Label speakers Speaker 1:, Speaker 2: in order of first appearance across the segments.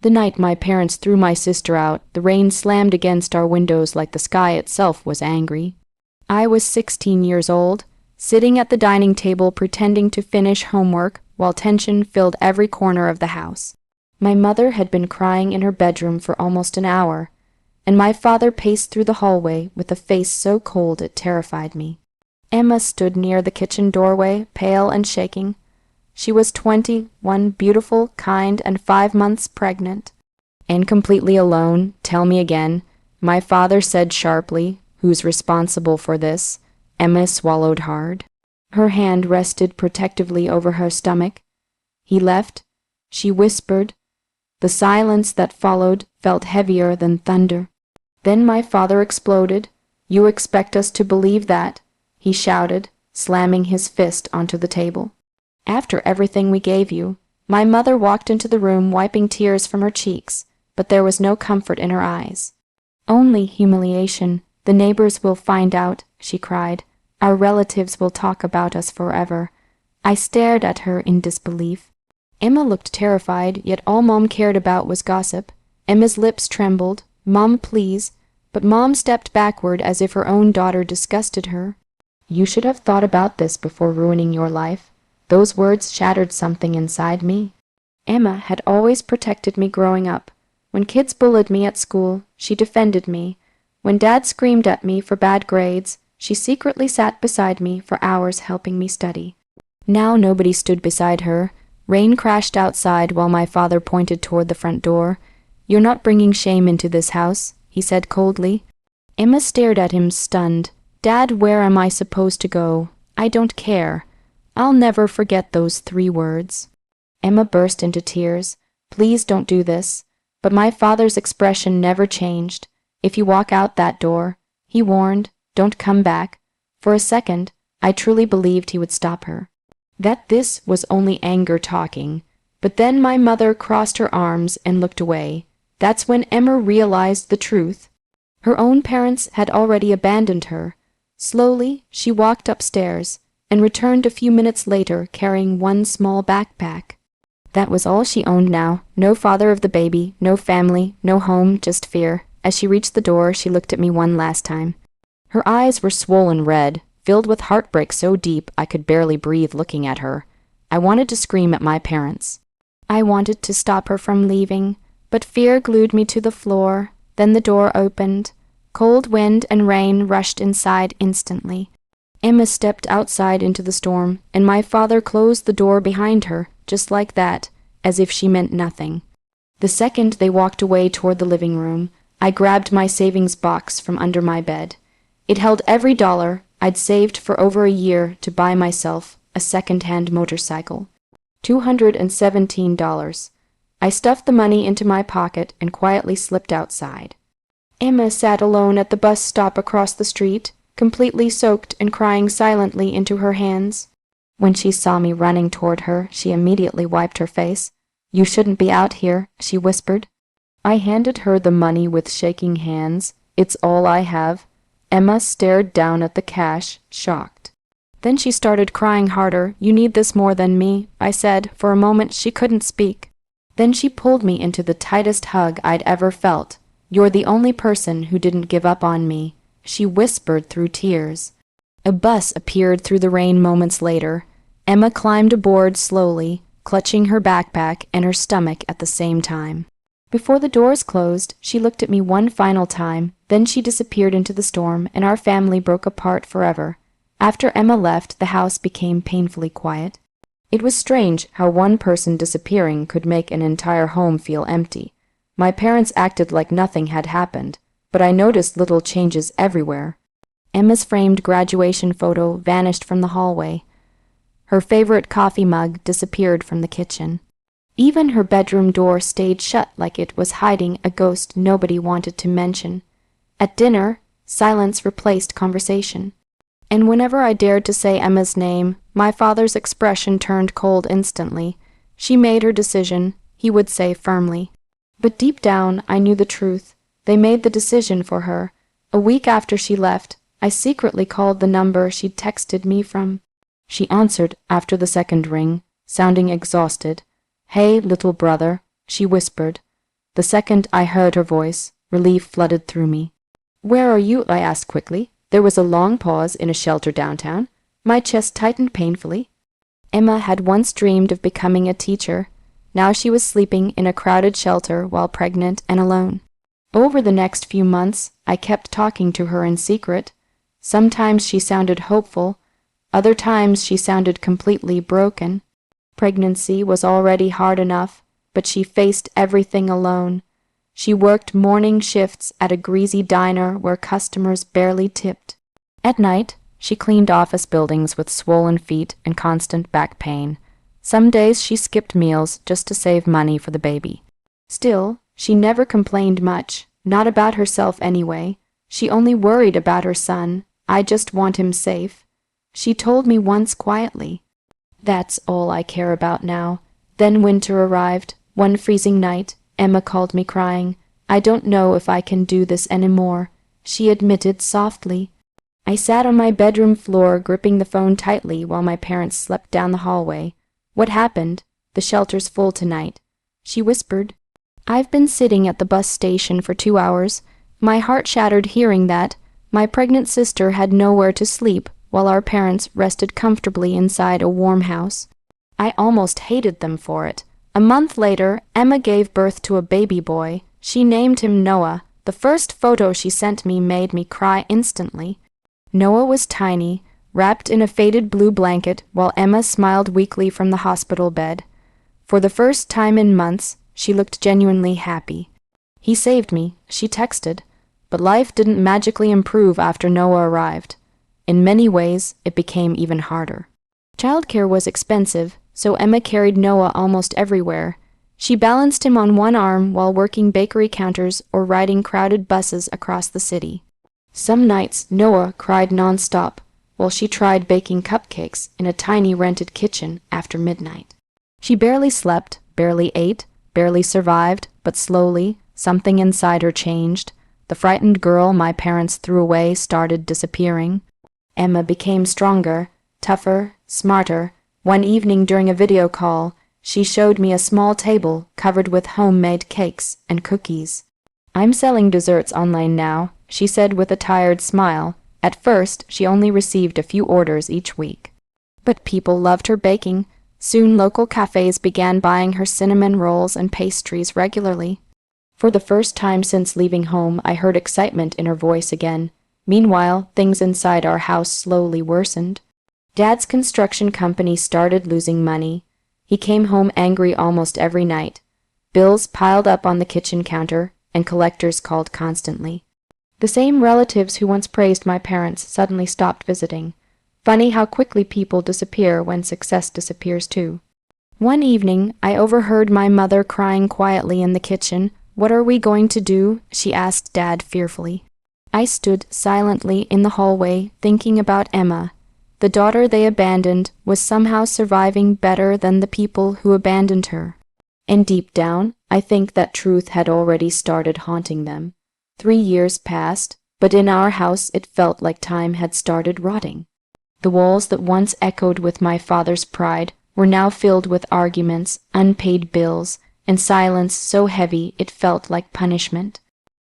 Speaker 1: The night my parents threw my sister out, the rain slammed against our windows like the sky itself was angry. I was 16 years old, sitting at the dining table pretending to finish homework while tension filled every corner of the house. My mother had been crying in her bedroom for almost an hour, and my father paced through the hallway with a face so cold it terrified me. Emma stood near the kitchen doorway, pale and shaking. She was 21, beautiful, kind, and 5 months pregnant. And completely alone. Tell me again, my father said sharply. Who's responsible for this? Emma swallowed hard. Her hand rested protectively over her stomach. He left, she whispered. The silence that followed felt heavier than thunder. Then my father exploded. You expect us to believe that? He shouted, slamming his fist onto the table. After everything we gave you. My mother walked into the room wiping tears from her cheeks, but there was no comfort in her eyes. Only humiliation. The neighbors will find out, she cried. Our relatives will talk about us forever. I stared at her in disbelief. Emma looked terrified, yet all Mom cared about was gossip. Emma's lips trembled. Mom, please. But Mom stepped backward as if her own daughter disgusted her. You should have thought about this before ruining your life. Those words shattered something inside me. Emma had always protected me growing up. When kids bullied me at school, she defended me. When Dad screamed at me for bad grades, she secretly sat beside me for hours helping me study. Now nobody stood beside her. Rain crashed outside while my father pointed toward the front door. You're not bringing shame into this house, he said coldly. Emma stared at him, stunned. Dad, where am I supposed to go? I don't care. I'll never forget those 3 words. Emma burst into tears. Please don't do this. But my father's expression never changed. If you walk out that door, he warned, don't come back. For a second, I truly believed he would stop her. That this was only anger talking. But then my mother crossed her arms and looked away. That's when Emma realized the truth. Her own parents had already abandoned her. Slowly, she walked upstairs and returned a few minutes later carrying one small backpack. That was all she owned now. No father of the baby, no family, no home, just fear. As she reached the door, she looked at me one last time. Her eyes were swollen red, filled with heartbreak so deep I could barely breathe looking at her. I wanted to scream at my parents. I wanted to stop her from leaving, but fear glued me to the floor. Then the door opened. Cold wind and rain rushed inside instantly. Emma stepped outside into the storm, and my father closed the door behind her, just like that, as if she meant nothing. The second they walked away toward the living room, I grabbed my savings box from under my bed. It held every dollar I'd saved for over a year to buy myself a second-hand motorcycle. $217. I stuffed the money into my pocket and quietly slipped outside. Emma sat alone at the bus stop across the street, completely soaked and crying silently into her hands. When she saw me running toward her, she immediately wiped her face. You shouldn't be out here, she whispered. I handed her the money with shaking hands. It's all I have. Emma stared down at the cash, shocked. Then she started crying harder. You need this more than me, I said. For a moment she couldn't speak. Then she pulled me into the tightest hug I'd ever felt. You're the only person who didn't give up on me, she whispered through tears. A bus appeared through the rain moments later. Emma climbed aboard slowly, clutching her backpack and her stomach at the same time. Before the doors closed, she looked at me one final time, then she disappeared into the storm, and our family broke apart forever. After Emma left, the house became painfully quiet. It was strange how one person disappearing could make an entire home feel empty. My parents acted like nothing had happened, but I noticed little changes everywhere. Emma's framed graduation photo vanished from the hallway. Her favorite coffee mug disappeared from the kitchen. Even her bedroom door stayed shut like it was hiding a ghost nobody wanted to mention. At dinner, silence replaced conversation. And whenever I dared to say Emma's name, my father's expression turned cold instantly. She made her decision, he would say firmly. But deep down, I knew the truth. They made the decision for her. A week after she left, I secretly called the number she'd texted me from. She answered after the second ring, sounding exhausted. Hey, little brother, she whispered. The second I heard her voice, relief flooded through me. "Where are you?" I asked quickly. There was a long pause in a shelter downtown. My chest tightened painfully. Emma had once dreamed of becoming a teacher. Now she was sleeping in a crowded shelter while pregnant and alone. Over the next few months, I kept talking to her in secret. Sometimes she sounded hopeful, other times she sounded completely broken. Pregnancy was already hard enough, but she faced everything alone. She worked morning shifts at a greasy diner where customers barely tipped. At night, she cleaned office buildings with swollen feet and constant back pain. Some days she skipped meals just to save money for the baby. Still, she never complained much, not about herself anyway. She only worried about her son. "I just want him safe," she told me once quietly. "That's all I care about now." Then winter arrived. One freezing night, Emma called me crying. "I don't know if I can do this anymore," she admitted softly. I sat on my bedroom floor, gripping the phone tightly while my parents slept down the hallway. "What happened?" "The shelter's full tonight," she whispered. I've been sitting at the bus station for 2 hours. My heart shattered hearing that. My pregnant sister had nowhere to sleep while our parents rested comfortably inside a warm house. I almost hated them for it. A month later, Emma gave birth to a baby boy. She named him Noah. The first photo she sent me made me cry instantly. Noah was tiny, wrapped in a faded blue blanket, while Emma smiled weakly from the hospital bed. For the first time in months, she looked genuinely happy. "He saved me," she texted. But life didn't magically improve after Noah arrived. In many ways, it became even harder. Childcare was expensive, so Emma carried Noah almost everywhere. She balanced him on one arm while working bakery counters or riding crowded buses across the city. Some nights, Noah cried nonstop, while she tried baking cupcakes in a tiny rented kitchen after midnight. She barely slept, barely ate, barely survived, but slowly, something inside her changed. The frightened girl my parents threw away started disappearing. Emma became stronger, tougher, smarter. One evening during a video call, she showed me a small table covered with homemade cakes and cookies. "I'm selling desserts online now," she said with a tired smile. At first, she only received a few orders each week. But people loved her baking. Soon local cafes began buying her cinnamon rolls and pastries regularly. For the first time since leaving home, I heard excitement in her voice again. Meanwhile, things inside our house slowly worsened. Dad's construction company started losing money. He came home angry almost every night. Bills piled up on the kitchen counter, and collectors called constantly. The same relatives who once praised my parents suddenly stopped visiting. Funny how quickly people disappear when success disappears too. One evening, I overheard my mother crying quietly in the kitchen. "What are we going to do?" she asked Dad fearfully. I stood silently in the hallway, thinking about Emma. The daughter they abandoned was somehow surviving better than the people who abandoned her. And deep down, I think that truth had already started haunting them. 3 years passed, but in our house it felt like time had started rotting. The walls that once echoed with my father's pride were now filled with arguments, unpaid bills, and silence so heavy it felt like punishment.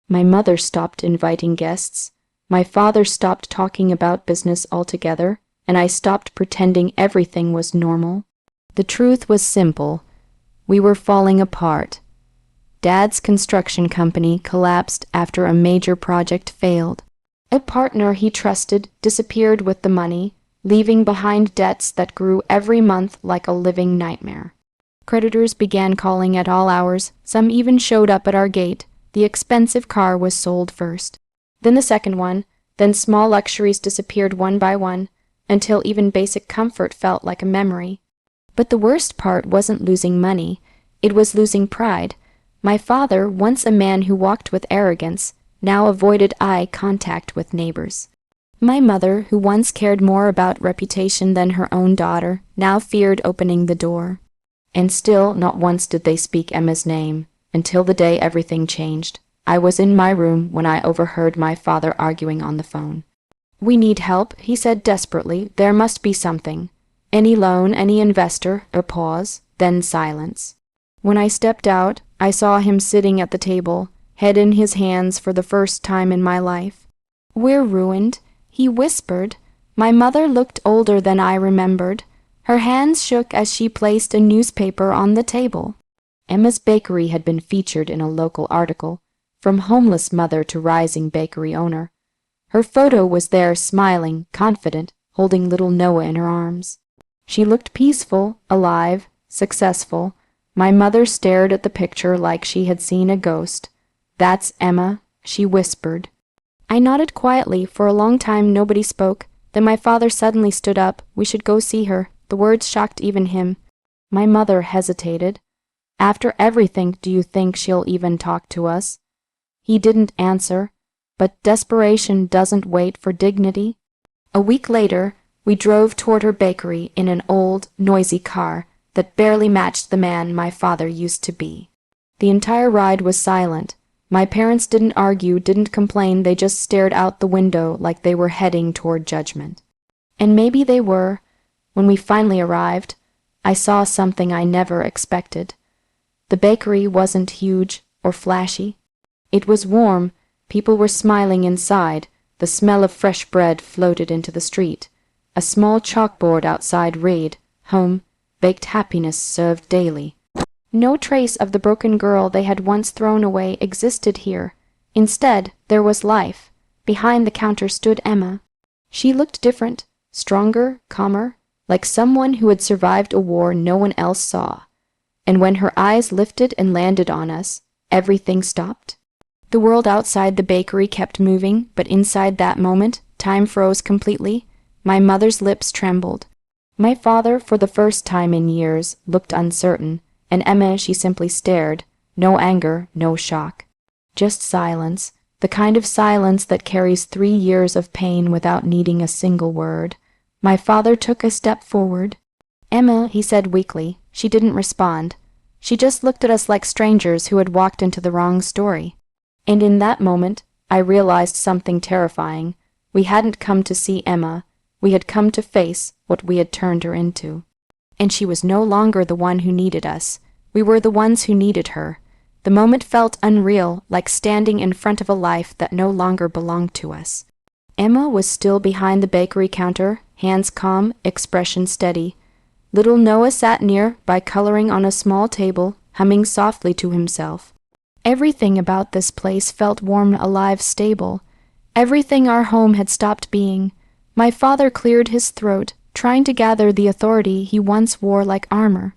Speaker 1: My mother stopped inviting guests. My father stopped talking about business altogether, and I stopped pretending everything was normal. The truth was simple. We were falling apart. Dad's construction company collapsed after a major project failed. A partner he trusted disappeared with the money, leaving behind debts that grew every month like a living nightmare. Creditors began calling at all hours. Some even showed up at our gate. The expensive car was sold first. Then the second one. Then small luxuries disappeared one by one, until even basic comfort felt like a memory. But the worst part wasn't losing money. It was losing pride. My father, once a man who walked with arrogance, now avoided eye contact with neighbors. My mother, who once cared more about reputation than her own daughter, now feared opening the door. And still not once did they speak Emma's name, until the day everything changed. I was in my room when I overheard my father arguing on the phone. "We need help," he said desperately. "There must be something. Any loan, any investor," a pause, then silence. When I stepped out, I saw him sitting at the table, head in his hands for the first time in my life. "We're ruined," he whispered. My mother looked older than I remembered. Her hands shook as she placed a newspaper on the table. Emma's bakery had been featured in a local article, from homeless mother to rising bakery owner. Her photo was there, smiling, confident, holding little Noah in her arms. She looked peaceful, alive, successful. My mother stared at the picture like she had seen a ghost. "That's Emma," she whispered. I nodded quietly. For a long time nobody spoke. Then my father suddenly stood up. "We should go see her." The words shocked even him. My mother hesitated. "After everything, do you think she'll even talk to us?" He didn't answer, but desperation doesn't wait for dignity. A week later, we drove toward her bakery in an old, noisy car that barely matched the man my father used to be. The entire ride was silent. My parents didn't argue, didn't complain, they just stared out the window like they were heading toward judgment. And maybe they were. When we finally arrived, I saw something I never expected. The bakery wasn't huge or flashy. It was warm. People were smiling inside. The smell of fresh bread floated into the street. A small chalkboard outside read, "Home, baked happiness served daily." No trace of the broken girl they had once thrown away existed here. Instead, there was life. Behind the counter stood Emma. She looked different, stronger, calmer, like someone who had survived a war no one else saw. And when her eyes lifted and landed on us, everything stopped. The world outside the bakery kept moving, but inside that moment, time froze completely. My mother's lips trembled. My father, for the first time in years, looked uncertain, and Emma, she simply stared. No anger, no shock. Just silence, the kind of silence that carries 3 years of pain without needing a single word. My father took a step forward. "Emma," he said weakly. She didn't respond. She just looked at us like strangers who had walked into the wrong story. And in that moment, I realized something terrifying. We hadn't come to see Emma. We had come to face what we had turned her into. And she was no longer the one who needed us. We were the ones who needed her. The moment felt unreal, like standing in front of a life that no longer belonged to us. Emma was still behind the bakery counter, hands calm, expression steady. Little Noah sat near by, coloring on a small table, humming softly to himself. Everything about this place felt warm, alive, stable. Everything our home had stopped being. My father cleared his throat, trying to gather the authority he once wore like armor.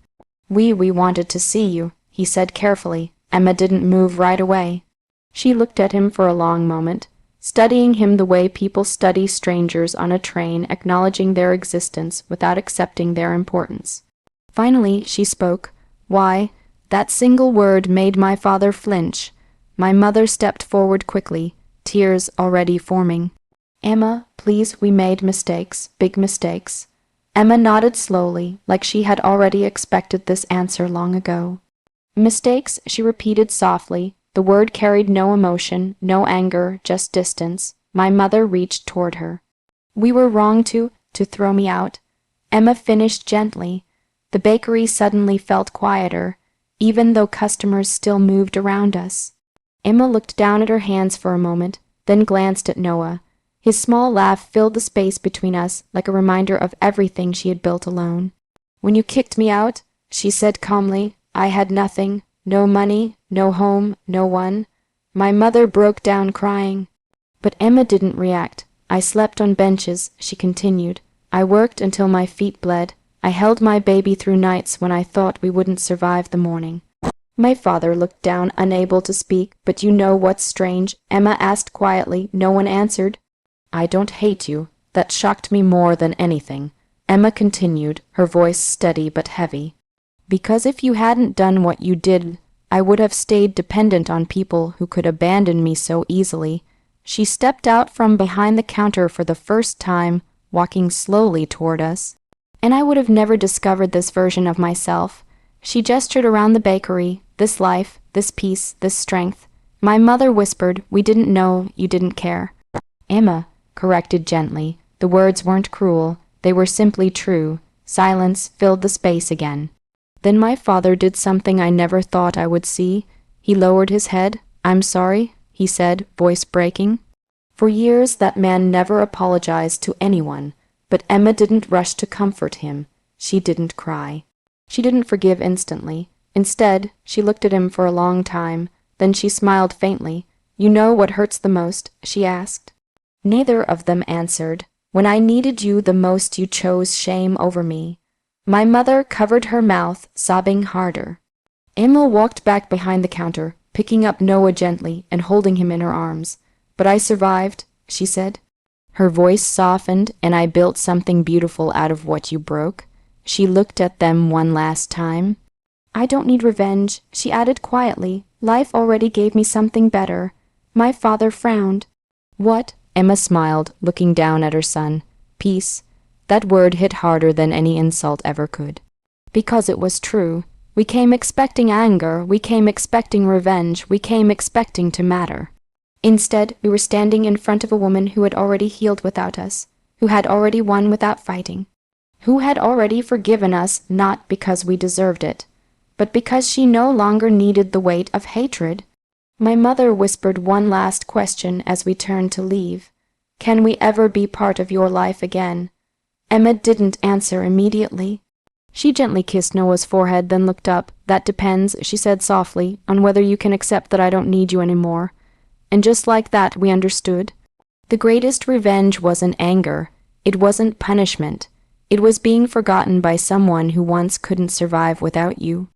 Speaker 1: We wanted to see you," he said carefully. Emma didn't move right away. She looked at him for a long moment, studying him the way people study strangers on a train, acknowledging their existence without accepting their importance. Finally, she spoke. "Why?" That single word made my father flinch. My mother stepped forward quickly, tears already forming. "Emma, please, we made mistakes, big mistakes." Emma nodded slowly, like she had already expected this answer long ago. "Mistakes," she repeated softly. The word carried no emotion, no anger, just distance. My mother reached toward her. "We were wrong to throw me out," Emma finished gently. The bakery suddenly felt quieter, even though customers still moved around us. Emma looked down at her hands for a moment, then glanced at Noah. His small laugh filled the space between us like a reminder of everything she had built alone. "When you kicked me out," she said calmly, "I had nothing, no money, no home, no one." My mother broke down crying. But Emma didn't react. "I slept on benches," she continued. "I worked until my feet bled. I held my baby through nights when I thought we wouldn't survive the morning." My father looked down, unable to speak. "But you know what's strange?" Emma asked quietly. No one answered. "I don't hate you. That shocked me more than anything," Emma continued, her voice steady but heavy. "Because if you hadn't done what you did, I would have stayed dependent on people who could abandon me so easily." She stepped out from behind the counter for the first time, walking slowly toward us. And I would have never discovered this version of myself. She gestured around the bakery. "This life, this peace, this strength." My mother whispered, "We didn't know, you didn't care." Emma corrected gently. The words weren't cruel, they were simply true. Silence filled the space again. Then my father did something I never thought I would see. He lowered his head. "I'm sorry," he said, voice breaking. For years that man never apologized to anyone, but Emma didn't rush to comfort him. She didn't cry. She didn't forgive instantly. Instead, she looked at him for a long time. Then she smiled faintly. "You know what hurts the most?" she asked. Neither of them answered. "When I needed you the most, you chose shame over me." My mother covered her mouth, sobbing harder. Emma walked back behind the counter, picking up Noah gently and holding him in her arms. "But I survived," she said. Her voice softened, "and I built something beautiful out of what you broke." She looked at them one last time. "I don't need revenge," she added quietly. "Life already gave me something better." My father frowned. "What?" Emma smiled, looking down at her son. "Peace." That word hit harder than any insult ever could. Because it was true. We came expecting anger, we came expecting revenge, we came expecting to matter. Instead, we were standing in front of a woman who had already healed without us, who had already won without fighting, who had already forgiven us not because we deserved it, but because she no longer needed the weight of hatred. My mother whispered one last question as we turned to leave. "Can we ever be part of your life again?" Emma didn't answer immediately. She gently kissed Noah's forehead, then looked up. "That depends," she said softly, "on whether you can accept that I don't need you anymore." And just like that, we understood. The greatest revenge wasn't anger. It wasn't punishment. It was being forgotten by someone who once couldn't survive without you.